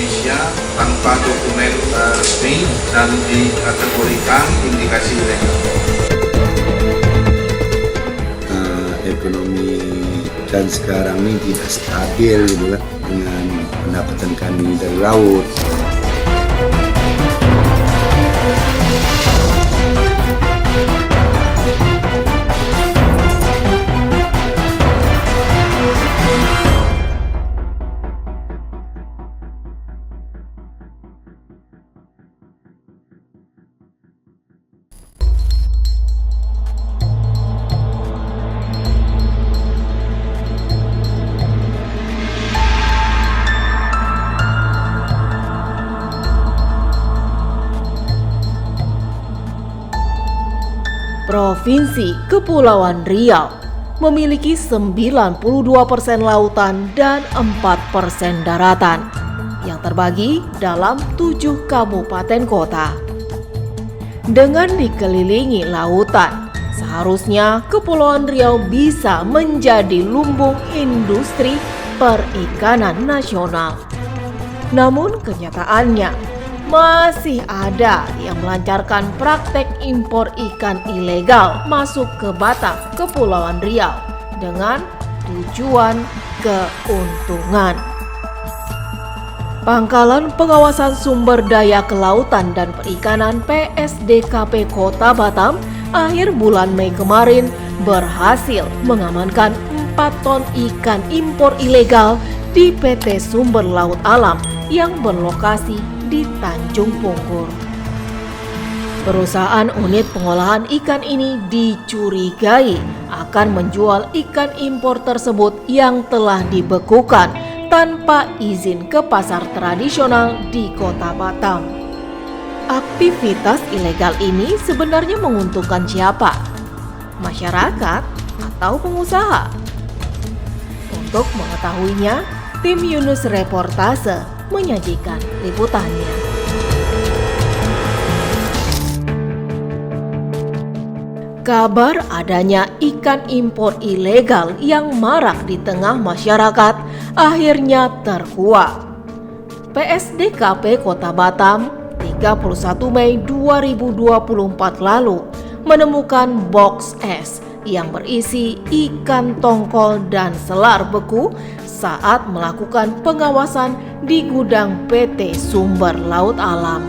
Indonesia tanpa dokumen resmi dan dikategorikan indikasi ilegal. Ekonomi dan sekarang ini tidak stabil gitu kan, dengan pendapatan kami dari laut. Provinsi Kepulauan Riau memiliki 92% lautan dan 4% daratan yang terbagi dalam 7 kabupaten kota. Dengan dikelilingi lautan, seharusnya Kepulauan Riau bisa menjadi lumbung industri perikanan nasional. Namun kenyataannya, masih ada yang melancarkan praktek impor ikan ilegal masuk ke Batam, Kepulauan Riau dengan tujuan keuntungan. Pangkalan Pengawasan Sumber Daya Kelautan dan Perikanan PSDKP Kota Batam akhir bulan Mei kemarin berhasil mengamankan 4 ton ikan impor ilegal di PT Sumber Laut Alam yang berlokasi di Tanjung Pungkur. Perusahaan unit pengolahan ikan ini dicurigai akan menjual ikan impor tersebut yang telah dibekukan tanpa izin ke pasar tradisional di Kota Batam. Aktivitas ilegal ini sebenarnya menguntungkan siapa? Masyarakat atau pengusaha? Untuk mengetahuinya, tim Yunus Reportase menyajikan liputannya. Kabar adanya ikan impor ilegal yang marak di tengah masyarakat akhirnya terkuak. PSDKP Kota Batam 31 Mei 2024 lalu menemukan box es yang berisi ikan tongkol dan selar beku saat melakukan pengawasan di gudang PT Sumber Laut Alam.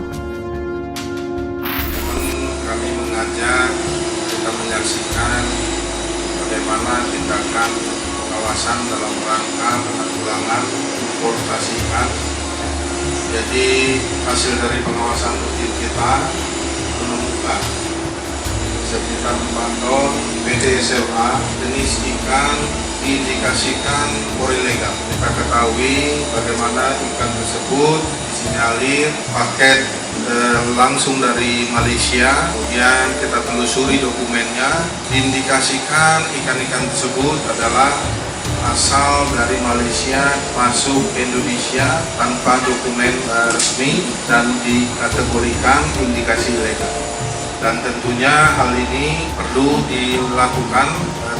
Kami mengajak kita menyaksikan bagaimana tindakan pengawasan dalam rangka penanggulangan importasi ikan. Jadi hasil dari pengawasan rutin kita menemukan sekitar 4 ton PDSLA jenis ikan diindikasikan impor ilegal. Kita ketahui bagaimana ikan tersebut disinyalir paket langsung dari Malaysia, kemudian kita telusuri dokumennya, diindikasikan ikan-ikan tersebut adalah asal dari Malaysia masuk Indonesia tanpa dokumen resmi dan dikategorikan indikasi ilegal. Dan tentunya hal ini perlu dilakukan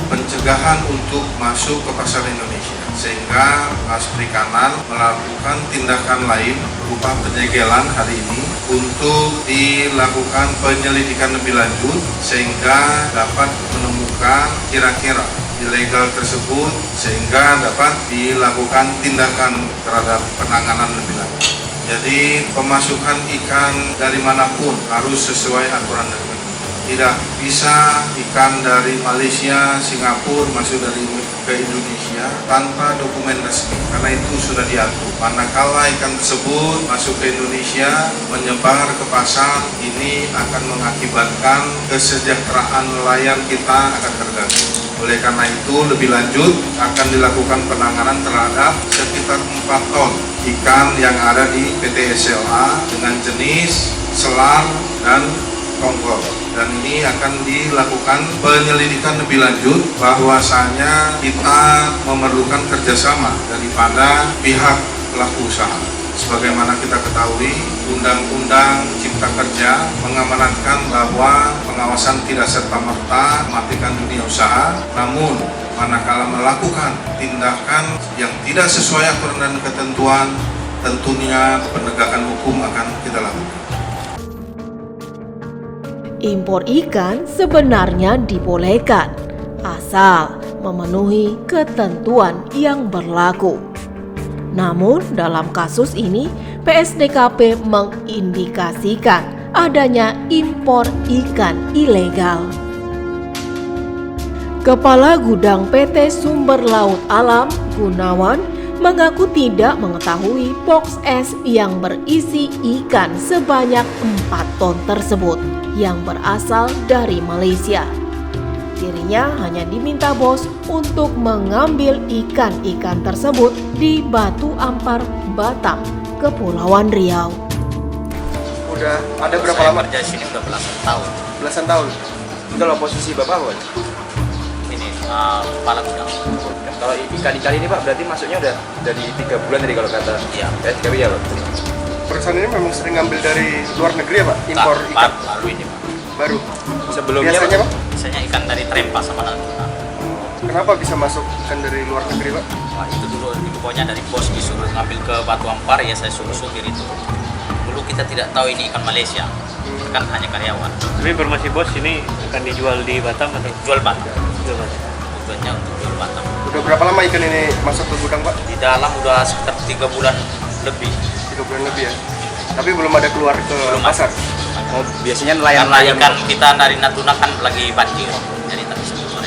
pencegahan untuk masuk ke pasar Indonesia, sehingga Dinas Perikanan melakukan tindakan lain berupa penyegelan hari ini untuk dilakukan penyelidikan lebih lanjut sehingga dapat menemukan kira-kira ilegal tersebut sehingga dapat dilakukan tindakan terhadap penanganan lebih lanjut. Jadi pemasukan ikan dari manapun harus sesuai aturan dan ketentuan. Tidak bisa ikan dari Malaysia, Singapura masuk ke Indonesia tanpa dokumen resmi, karena itu sudah diatur. Manakala ikan tersebut masuk ke Indonesia, menyebar ke pasar, ini akan mengakibatkan kesejahteraan nelayan kita akan terganggu. Oleh karena itu, lebih lanjut akan dilakukan penanganan terhadap sekitar 4 ton ikan yang ada di PT SLA dengan jenis selar dan tongkol. Dan ini akan dilakukan penyelidikan lebih lanjut bahwasanya kita memerlukan kerjasama daripada pihak pelaku usaha. Sebagaimana kita ketahui, Undang-Undang Cipta Kerja mengamanatkan bahwa pengawasan tidak serta-merta mematikan dunia usaha, namun manakala melakukan tindakan yang tidak sesuai aturan dan ketentuan, tentunya penegakan hukum akan kita lakukan. Impor ikan sebenarnya dibolehkan, asal memenuhi ketentuan yang berlaku. Namun dalam kasus ini, PSDKP mengindikasikan adanya impor ikan ilegal. Kepala Gudang PT Sumber Laut Alam, Gunawan, mengaku tidak mengetahui box es yang berisi ikan sebanyak 4 ton tersebut yang berasal dari Malaysia. Dirinya hanya diminta bos untuk mengambil ikan-ikan tersebut di Batu Ampar, Batam, Kepulauan Riau. Udah ada berapa Saya lama? kerja di sini udah belasan tahun. Belasan tahun. Kalau posisi Bapak apa? Ini kepala gudang. Kalau ikan-ikan ini Pak berarti masuknya udah dari 3 bulan tadi kalau kata Iya. PSDKP ya Pak? Perusahaan ini memang sering ngambil dari luar negeri ya Pak? Impor ikan Baru ini Pak. baru. Sebelumnya Biasanya Pak? Biasanya ikan dari Trempa sama Natuna. Kenapa bisa masuk ikan dari luar negeri Pak? Wah, itu dulu infonya dari bos disuruh ngambil ke Batu Ampar, ya saya suruh supir itu. Dulu kita tidak tahu ini ikan Malaysia, kan hanya karyawan. Tapi informasi bos ini akan dijual di Batam atau Jual Batam. jual Batam? Tujuannya untuk jual Batam. Udah berapa lama ikan ini masuk ke gudang Pak? Di dalam udah sekitar 3 bulan lebih. 3 bulan lebih ya? Tapi belum ada keluar ke pasar? Oh, biasanya karena ikan kita dari Natuna kan lagi banjir, jadi tak bisa keluar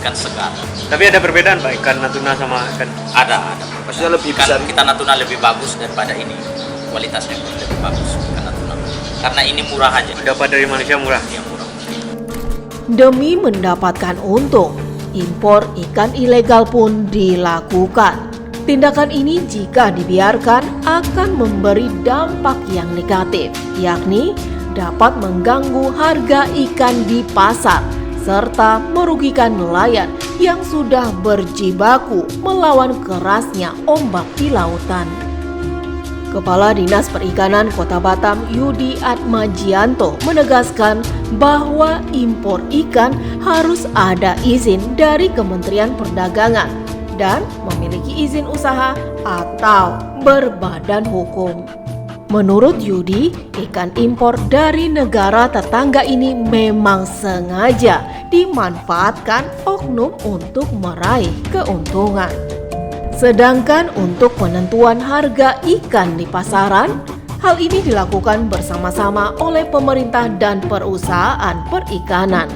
ikan segar. Tapi ada perbedaan Pak ikan Natuna sama ikan Ada. Maksudnya lebih Ikan besar? kita Natuna lebih bagus daripada ini. Kualitasnya pun lebih bagus ikan Natuna. Karena ini murah aja. dapat dari Malaysia murah. Yang murah. Demi mendapatkan untung, impor ikan ilegal pun dilakukan. Tindakan ini jika dibiarkan akan memberi dampak yang negatif, yakni dapat mengganggu harga ikan di pasar serta merugikan nelayan yang sudah berjibaku melawan kerasnya ombak di lautan. Kepala Dinas Perikanan Kota Batam Yudi Atmajianto menegaskan bahwa impor ikan harus ada izin dari Kementerian Perdagangan dan memiliki izin usaha atau berbadan hukum. Menurut Yudi, ikan impor dari negara tetangga ini memang sengaja dimanfaatkan oknum untuk meraih keuntungan. Sedangkan untuk penentuan harga ikan di pasaran, hal ini dilakukan bersama-sama oleh pemerintah dan perusahaan perikanan.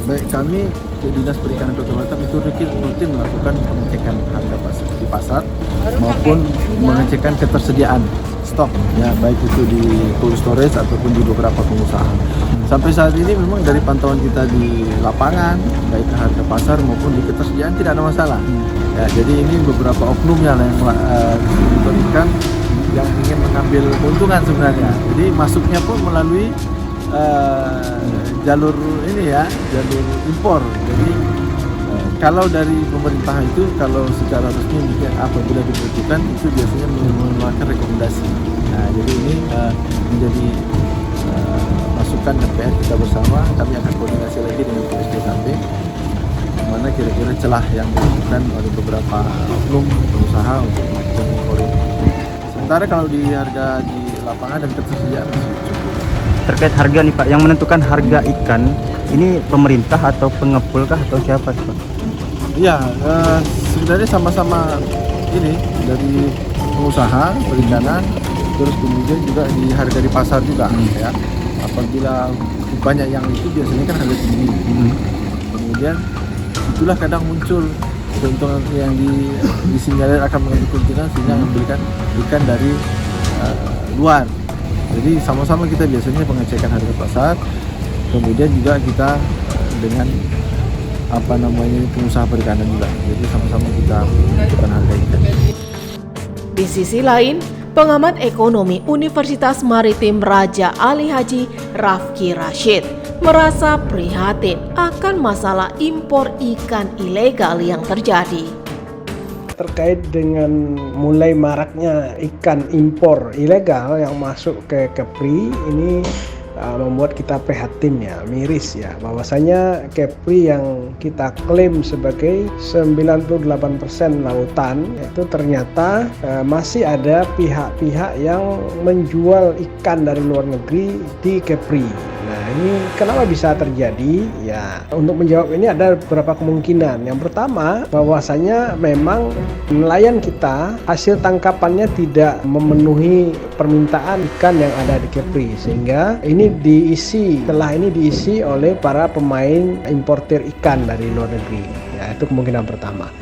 Baik, kami Dinas Perikanan Kota Batam itu rutin melakukan pengecekan harga di pasar maupun mengecekkan ketersediaan stok, ya baik itu di cold storage ataupun di beberapa pengusaha. Sampai saat ini memang dari pantauan kita di lapangan, baik harga pasar maupun di ketersediaan tidak ada masalah. Ya, jadi ini beberapa oknum yang diberikan yang ingin mengambil keuntungan sebenarnya. Jadi masuknya pun melalui jalur ini ya, jalur impor. Jadi kalau dari pemerintah itu, kalau secara resmi mungkin apabila dibutuhkan itu biasanya mengeluarkan rekomendasi. Nah, jadi ini menjadi masukan dan PR kita bersama. Kami akan koordinasi lagi dengan PSDKP mana kira-kira celah yang dilakukan oleh beberapa oknum pengusaha untuk melakukan impor ini. Sementara kalau di harga di lapangan dan ketersediaan masih cukup. Terkait harga nih Pak, yang menentukan harga ikan ini pemerintah atau pengepul kah atau siapa Pak? Iya, sebenarnya sama-sama ini dari pengusaha perikanan, terus kemudian juga di harga di pasar juga ya. Apabila banyak yang itu biasanya kan harga tinggi. Kemudian itulah kadang muncul keuntungan yang disinyalir akan mengambil keuntungan sehingga membelikan ikan dari luar. Jadi sama-sama kita biasanya pengecekan harga pasar, kemudian juga kita dengan pengusaha perikanan juga. Jadi sama-sama kita menentukan harga ikan. Di sisi lain, pengamat ekonomi Universitas Maritim Raja Ali Haji Rafki Rashid merasa prihatin akan masalah impor ikan ilegal yang terjadi. Terkait dengan mulai maraknya ikan impor ilegal yang masuk ke Kepri ini membuat kita prihatin ya, miris ya, bahwasanya Kepri yang kita klaim sebagai 98% lautan itu ternyata masih ada pihak-pihak yang menjual ikan dari luar negeri di Kepri. Nah, ini kenapa bisa terjadi? Ya, untuk menjawab ini ada beberapa kemungkinan. Yang pertama, bahwasanya memang nelayan kita hasil tangkapannya tidak memenuhi permintaan ikan yang ada di Kepri, sehingga ini setelah ini diisi oleh para pemain importir ikan dari luar negeri. Ya, itu kemungkinan pertama.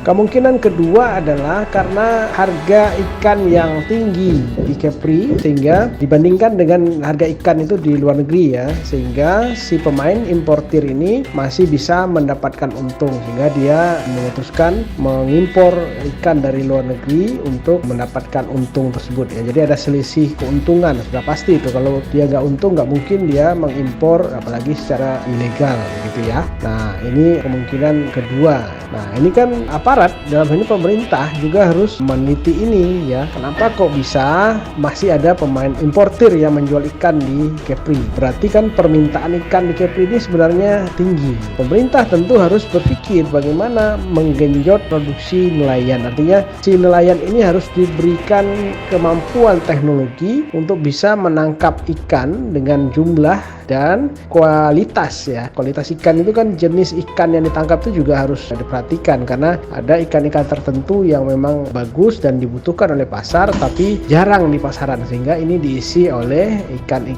Kemungkinan kedua adalah karena harga ikan yang tinggi di Kepri, sehingga dibandingkan dengan harga ikan itu di luar negeri ya, sehingga si pemain importir ini masih bisa mendapatkan untung, sehingga dia memutuskan mengimpor ikan dari luar negeri untuk mendapatkan untung tersebut ya. Jadi ada selisih keuntungan, sudah pasti itu. Kalau dia nggak untung, nggak mungkin dia mengimpor apalagi secara ilegal gitu ya. Nah, ini kemungkinan kedua. Nah, ini kan aparat dalam hal ini pemerintah juga harus meneliti ini ya. Kenapa kok bisa masih ada pemain importir yang menjual ikan di Kepri? Berarti kan permintaan ikan di Kepri ini sebenarnya tinggi. Pemerintah tentu harus berpikir bagaimana menggenjot produksi nelayan. Artinya si nelayan ini harus diberikan kemampuan teknologi untuk bisa menangkap ikan dengan jumlah dan kualitas ya. Kualitas ikan itu kan jenis ikan yang ditangkap itu juga harus diperhatikan, karena ada ikan-ikan tertentu yang memang bagus dan dibutuhkan oleh pasar tapi jarang di pasaran, sehingga ini diisi oleh ikan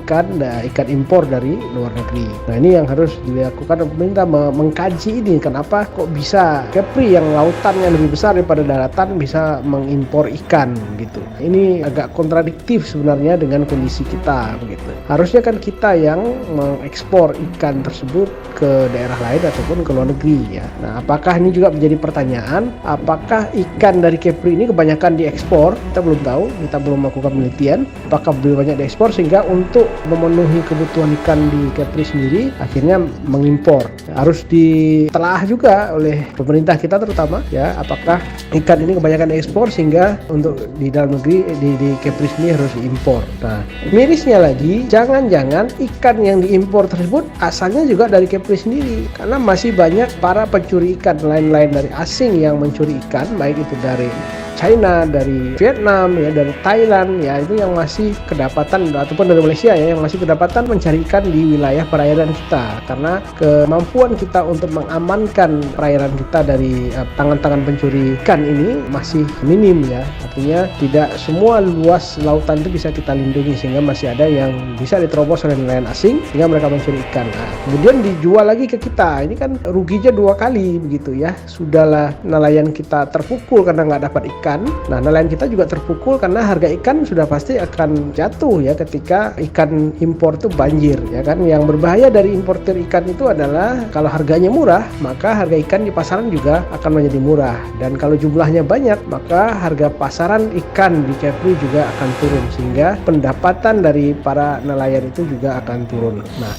impor dari luar negeri. Nah, ini yang harus dilakukan pemerintah, mengkaji ini kenapa kok bisa Kepri yang lautannya lebih besar daripada daratan bisa mengimpor ikan gitu. Ini agak kontradiktif sebenarnya dengan kondisi kita begitu. Harusnya kan kita yang mengekspor ikan tersebut ke daerah lain ataupun ke luar negeri ya. Nah, apakah ini juga menjadi pertanyaan, apakah ikan dari Kepri ini kebanyakan diekspor? Kita belum tahu, kita belum melakukan penelitian apakah lebih banyak diekspor, sehingga untuk memenuhi kebutuhan ikan di Kepri sendiri akhirnya mengimpor. Harus ditelaah juga oleh pemerintah kita terutama ya, apakah ikan ini kebanyakan diekspor sehingga untuk di dalam negeri di Kepri sendiri harus diimpor. Nah, mirisnya lagi, jangan-jangan ikan yang diimpor tersebut asalnya juga dari Kepri sendiri, karena masih banyak para pencuri ikan lain-lain dari asing yang mencuri ikan, baik itu dari China, dari Vietnam, ya, dari Thailand, ya, itu yang masih kedapatan, ataupun dari Malaysia ya, yang masih kedapatan mencari ikan di wilayah perairan kita, karena kemampuan kita untuk mengamankan perairan kita dari tangan-tangan pencuri ikan ini masih minim ya. Artinya tidak semua luas lautan itu bisa kita lindungi, sehingga masih ada yang bisa diterobos oleh nelayan asing sehingga mereka mencuri ikan. Nah, kemudian dijual lagi ke kita, ini kan ruginya dua kali begitu ya. Sudahlah nelayan kita terpukul karena nggak dapat ikan. Nah, nelayan kita juga terpukul karena harga ikan sudah pasti akan jatuh ya ketika ikan impor itu banjir ya kan. Yang berbahaya dari importir ikan itu adalah kalau harganya murah, maka harga ikan di pasaran juga akan menjadi murah, dan kalau jumlahnya banyak, maka harga pasaran ikan di Kepri juga akan turun, sehingga pendapatan dari para nelayan itu juga akan turun. Nah,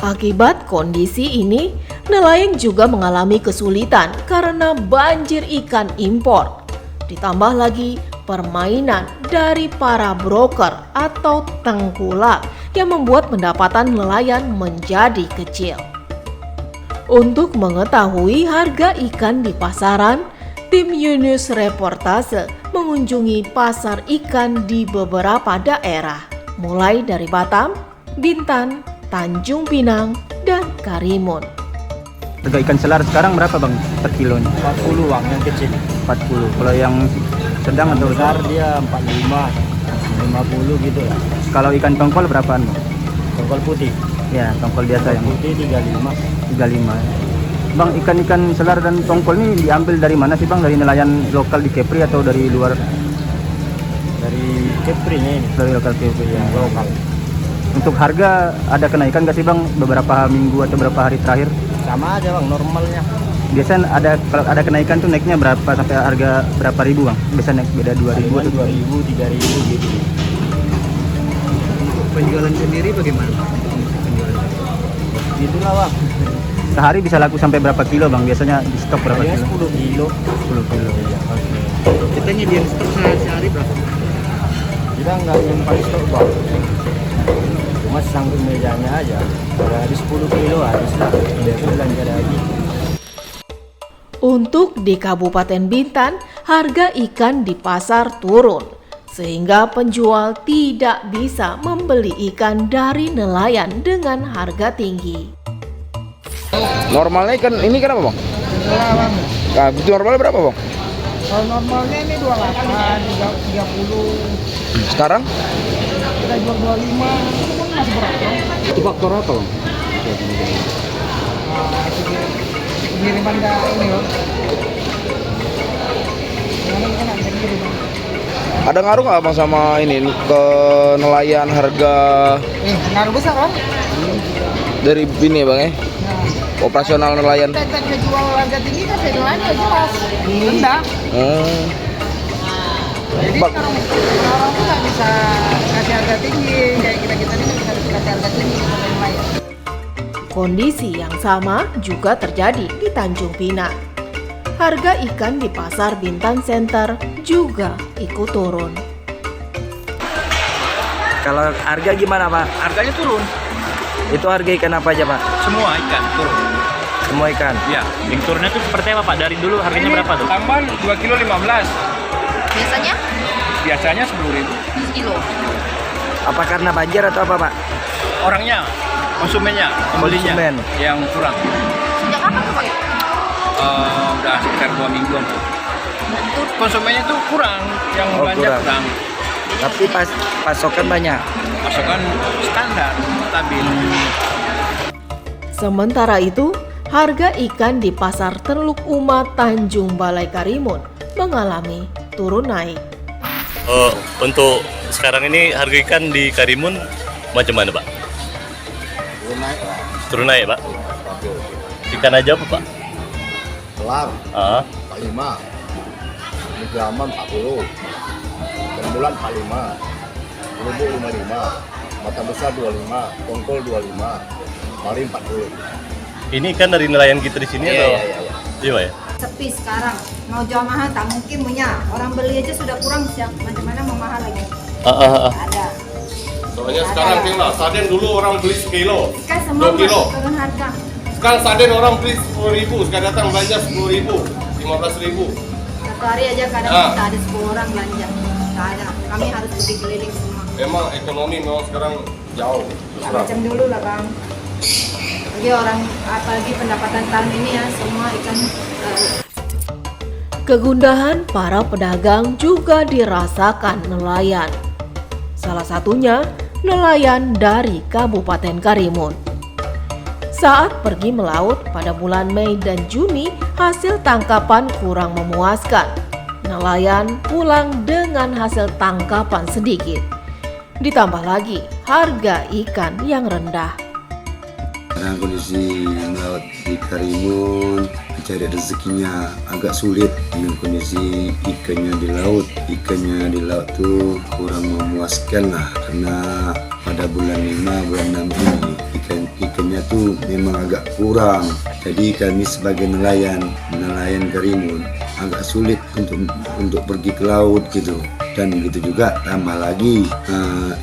akibat kondisi ini, nelayan juga mengalami kesulitan karena banjir ikan impor. Ditambah lagi permainan dari para broker atau tengkulak yang membuat pendapatan nelayan menjadi kecil. Untuk mengetahui harga ikan di pasaran, tim Yunus Reportase mengunjungi pasar ikan di beberapa daerah, mulai dari Batam, Bintan, Tanjung Pinang, dan Karimun. Harga ikan selar sekarang berapa bang per kilonya? 40 bang, yang kecil 40. Kalau yang sedang atau besar dia 45, 50 gitu lah. Kalau ikan tongkol berapaan bang? Tongkol putih. Ya, tongkol biasa yang putih 35. 35. Bang, ikan-ikan selar dan tongkol ini diambil dari mana sih bang? Dari nelayan lokal di Kepri atau dari luar? Dari Kepri ini. Dari lokal Kepri ya. Lokal. Untuk harga ada kenaikan nggak sih bang beberapa minggu atau beberapa hari terakhir? Sama aja bang, normalnya. Biasanya kalau ada kenaikan tuh naiknya berapa sampai harga berapa ribu bang? Biasanya naik beda 2.000 atau 2.000, 3.000 gitu. Untuk penjualan sendiri bagaimana? Gitulah bang. Sehari bisa laku sampai berapa kilo bang? Biasanya di stok berapa kilo? 10 kilo. 10 kilo. Ya, Kita nyediain stok sehari berapa? Kita nggak nyimpan stok bang, cuma sangkut mejanya aja. Kalau habis 10 kilo habislah, besok belanja lagi. Untuk di Kabupaten Bintan, harga ikan di pasar turun, sehingga penjual tidak bisa membeli ikan dari nelayan dengan harga tinggi. Normalnya ikan ini kan apa bang? Nah, itu normalnya berapa bang? Kalau normalnya ini 28, 30. Sekarang? Kita jual 25, itu pun masih berapa? Itu faktor apa bang? Pengiriman ke ini loh. Ini kan ada pengiriman. Ada ngaruh nggak bang sama ini ke nelayan harga Ngaruh besar kan? dari ini bang ya? Operasional nelayan. Kita jual harga tinggi kan nelayan udah jelas rendah. Jadi orang tuh nggak bisa kasih harga tinggi, kayak kita ini nggak bisa kasih harga tinggi ke nelayan. Kondisi yang sama juga terjadi di Tanjung Pinang. Harga ikan di pasar Bintan Center juga ikut turun. Kalau harga gimana Pak? Harganya turun. Itu harga ikan apa aja Pak? Semua ikan turun. Semua ikan? Ya, yang turunnya itu seperti apa Pak? Dari dulu harganya berapa tuh? Tambahan 2 kilo 15. Biasanya Biasanya 10.000. kilo. Apa karena banjir atau apa Pak? Orangnya, konsumennya, pembelinya Konsumen. yang kurang. Sejak kapan tuh Pak? Udah sekitar 2 mingguan tuh. Konsumennya tuh kurang, yang belanja kurang. Tapi pasokan banyak. Pasokan standar, stabil. Sementara itu, harga ikan di pasar Teluk Uma Tanjung Balai Karimun mengalami turun naik. Untuk sekarang ini harga ikan di Karimun macam mana Pak? Turun naik Pak? Ikan aja apa Pak? Kelar 45, Migraman 40, Rembulan 45, Lubuk 55, Mata Besar 25, Tongkol 25, Pari 40. Ini ikan dari nelayan kita di sini atau? Iya Pak ya? Sepi sekarang. Mau jual mahal tak mungkin punya. Orang beli aja sudah kurang, siap macam mana mau mahal lagi? Ada. Soalnya sekarang tinggal sarden dulu orang beli sekilo, Ikan semua 2 kilo. turun harga. Sekarang sarden orang beli 10.000, sekarang datang belanja 10.000, 15.000. Satu hari aja kadang Ah. kita ada 10 orang belanja. Tak ada. Kami harus pergi keliling semua. Memang ekonomi memang sekarang jauh. Tak macam dulu lah Bang. Apalagi pendapatan tahun ini ya semua ikan. Kegundahan para pedagang juga dirasakan nelayan. Salah satunya nelayan dari Kabupaten Karimun. Saat pergi melaut pada bulan Mei dan Juni, hasil tangkapan kurang memuaskan. Nelayan pulang dengan hasil tangkapan sedikit. Ditambah lagi harga ikan yang rendah. Sekarang kondisi melaut di Karimun, mencari rezekinya agak sulit dengan kondisi ikannya di laut. Ikannya di laut tuh kurang memuaskan lah, karena pada bulan 5, bulan 6 ini ikannya tuh memang agak kurang. Jadi kami sebagai nelayan Karimun agak sulit untuk pergi ke laut gitu. Dan begitu juga tambah lagi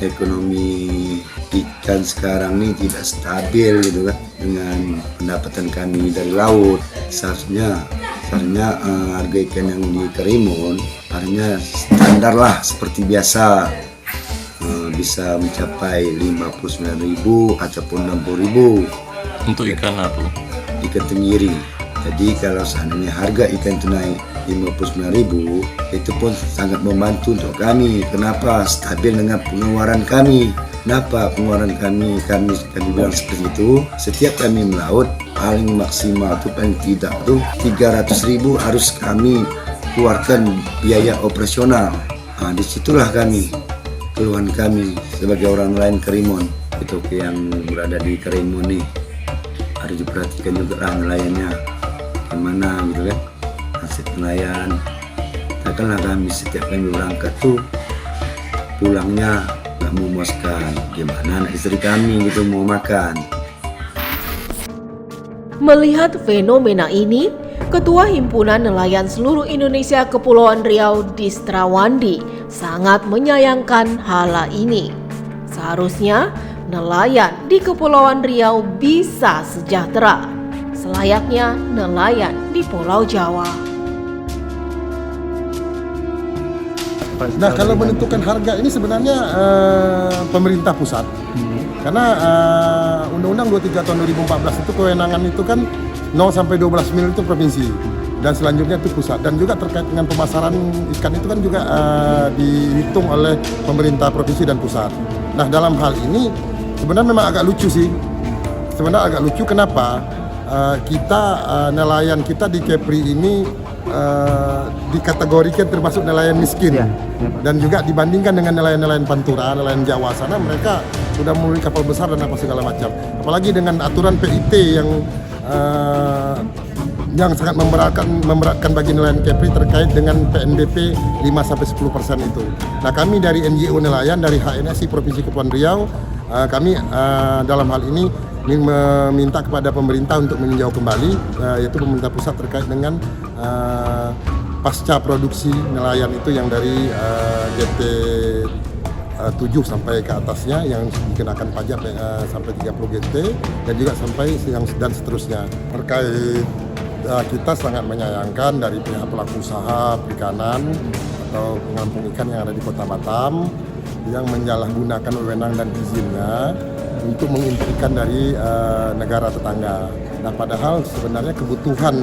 ekonomi ikan sekarang ini tidak stabil gitu kan, dengan pendapatan kami dari laut. Seharusnya harga ikan yang di Karimun harganya standar lah seperti biasa, bisa mencapai 59.000 ataupun 60.000 Untuk ikan apa? ikan tenggiri. Jadi kalau seandainya harga ikan itu naik 59.000, itu pun sangat membantu untuk kami. Kenapa? Stabil dengan pengeluaran kami. Kenapa pengeluaran kami bilang seperti itu? Setiap kami melaut paling maksimal itu paling tidak tuh 300.000 harus kami keluarkan biaya operasional. Nah, disitulah keluhan kami sebagai orang nelayan Karimun. Itu yang berada di Karimun nih harus diperhatikan juga lah nelayannya gimana gitu kan, nasib nelayan. Takkanlah kami setiap kami berangkat tuh pulangnya nggak memuaskan, gimana anak istri kami gitu mau makan. Melihat fenomena ini, Ketua Himpunan Nelayan Seluruh Indonesia Kepulauan Riau Distrawandi sangat menyayangkan hal ini. Seharusnya nelayan di Kepulauan Riau bisa sejahtera, selayaknya nelayan di Pulau Jawa. Nah, kalau menentukan harga ini sebenarnya pemerintah pusat. Karena Undang-Undang 23 tahun 2014 itu kewenangan itu kan 0 sampai 12 mil itu provinsi dan selanjutnya itu pusat, dan juga terkait dengan pemasaran ikan itu kan juga dihitung oleh pemerintah provinsi dan pusat. Nah, dalam hal ini sebenarnya memang agak lucu sih. Sebenarnya agak lucu kenapa kita nelayan kita di Kepri ini dikategorikan termasuk nelayan miskin, dan juga dibandingkan dengan nelayan-nelayan Pantura, nelayan Jawa sana, mereka sudah memiliki kapal besar dan apa segala macam. Apalagi dengan aturan PIT yang sangat memberatkan bagi nelayan Kepri terkait dengan PNBP 5-10% itu. Nah, kami dari NGO Nelayan dari HNSI Provinsi Kepulauan Riau, kami dalam hal ini meminta kepada pemerintah untuk meninjau kembali, yaitu pemerintah pusat terkait dengan pasca produksi nelayan itu yang dari GT 7 sampai ke atasnya yang dikenakan pajak sampai 30 GT dan juga sampai dan seterusnya. Terkait kita sangat menyayangkan dari pihak pelaku usaha perikanan atau pengampung ikan yang ada di Kota Batam yang menyalahgunakan wewenang dan izinnya untuk mengimpor ikan dari negara tetangga. Nah, padahal sebenarnya kebutuhan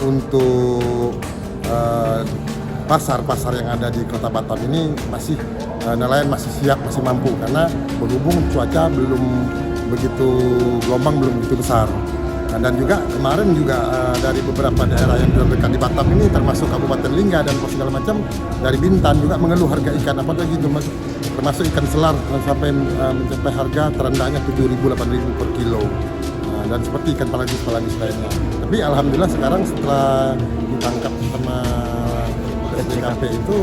untuk pasar-pasar yang ada di Kota Batam ini masih nelayan masih siap, masih mampu, karena berhubung cuaca belum begitu, gelombang belum begitu besar. Nah, dan juga kemarin juga dari beberapa daerah yang dekat di Batam ini termasuk Kabupaten Lingga dan segala macam dari Bintan juga mengeluh harga ikan, apalagi termasuk ikan selar sampai mencapai harga terendahnya 7.000-8.000 per kilo. Dan seperti ikan pelagis lainnya. Tapi alhamdulillah sekarang setelah ditangkap sama SDKP itu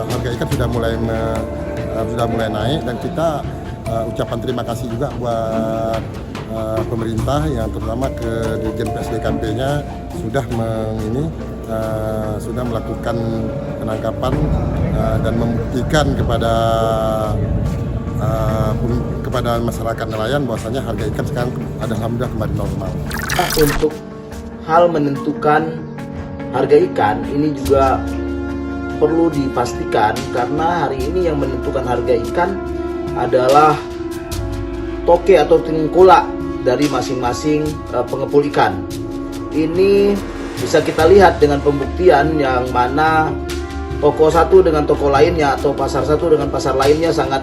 harga ikan sudah mulai naik, dan kita ucapan terima kasih juga buat pemerintah yang terutama ke Dirjen PSDKP-nya sudah melakukan penangkapan dan membuktikan kepada masyarakat nelayan bahwasanya harga ikan sekarang alhamdulillah kembali normal. Untuk hal menentukan harga ikan ini juga perlu dipastikan, karena hari ini yang menentukan harga ikan adalah toke atau tengkulak dari masing-masing pengepul ikan. Ini bisa kita lihat dengan pembuktian yang mana toko satu dengan toko lainnya atau pasar satu dengan pasar lainnya sangat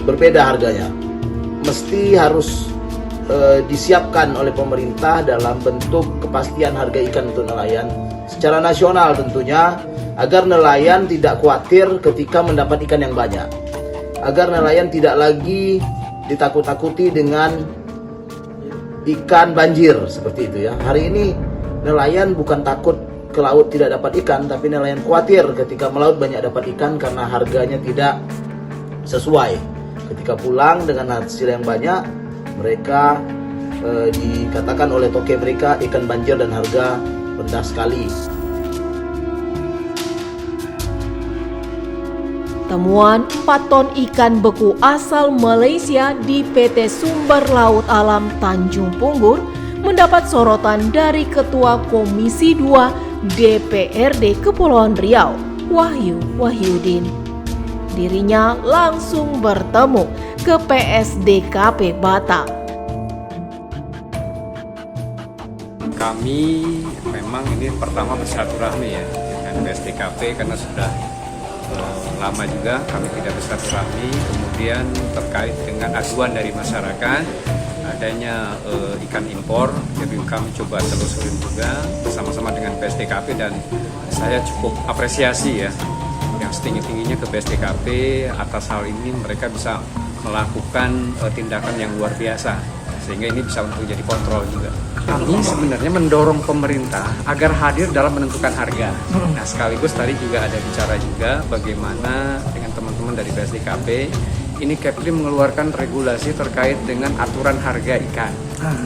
berbeda harganya. Mesti harus disiapkan oleh pemerintah dalam bentuk kepastian harga ikan untuk nelayan secara nasional tentunya, agar nelayan tidak khawatir ketika mendapat ikan yang banyak, agar nelayan tidak lagi ditakut-takuti dengan ikan banjir seperti itu ya. Hari ini nelayan bukan takut ke laut tidak dapat ikan, tapi nelayan khawatir ketika melaut banyak dapat ikan karena harganya tidak sesuai. Ketika pulang dengan hasil yang banyak, mereka dikatakan oleh toke mereka ikan banjir dan harga rendah sekali. Temuan 4 ton ikan beku asal Malaysia di PT Sumber Laut Alam Tanjung Punggur mendapat sorotan dari Ketua Komisi 2 DPRD Kepulauan Riau, Wahyu Wahyudin. Dirinya langsung bertemu ke PSDKP Batam. Kami memang ini pertama bersilaturahmi ya dengan PSDKP karena sudah lama juga kami tidak bersilaturahmi. Kemudian terkait dengan aduan dari masyarakat adanya ikan impor, jadi kami coba telusurin juga bersama-sama dengan PSDKP, dan saya cukup apresiasi ya yang setinggi-tingginya ke PSDKP atas hal ini. Mereka bisa melakukan tindakan yang luar biasa sehingga ini bisa untuk jadi kontrol juga. Kami sebenarnya mendorong pemerintah agar hadir dalam menentukan harga. Nah, sekaligus tadi juga ada bicara juga bagaimana dengan teman-teman dari PSDKP ini Kepri mengeluarkan regulasi terkait dengan aturan harga ikan.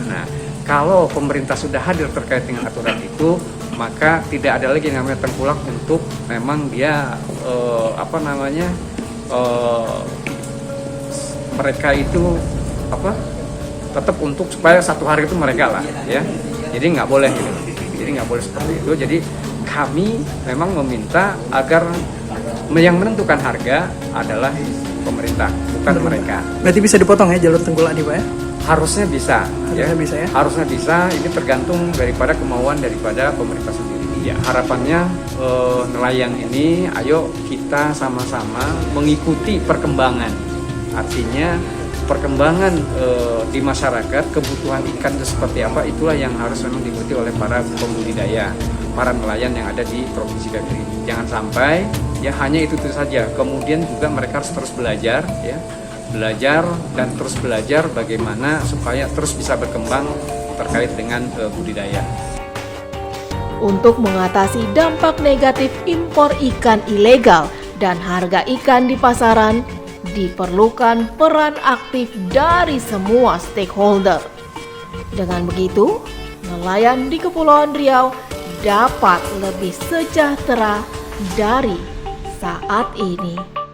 Nah, kalau pemerintah sudah hadir terkait dengan aturan itu, maka tidak ada lagi yang namanya tengkulak untuk memang dia mereka itu tetap untuk supaya satu hari itu mereka lah ya. Jadi nggak boleh gitu. Jadi nggak boleh seperti itu. Jadi kami memang meminta agar yang menentukan harga adalah pemerintah, bukan mereka. Berarti bisa dipotong ya jalur tengkulak nih Pak ya? Harusnya bisa. Bisa ya? Harusnya bisa. Ini tergantung daripada kemauan daripada pemerintah sendiri. Ya, harapannya nelayan ini, ayo kita sama-sama mengikuti perkembangan. Artinya perkembangan di masyarakat, kebutuhan ikan itu seperti apa, itulah yang harus memang diikuti oleh para pembudidaya, para nelayan yang ada di Provinsi Kepri. Jangan sampai ya hanya itu saja. Kemudian juga mereka harus terus belajar ya. Belajar dan terus belajar bagaimana supaya terus bisa berkembang terkait dengan budidaya. Untuk mengatasi dampak negatif impor ikan ilegal dan harga ikan di pasaran, diperlukan peran aktif dari semua stakeholder. Dengan begitu, nelayan di Kepulauan Riau dapat lebih sejahtera dari saat ini.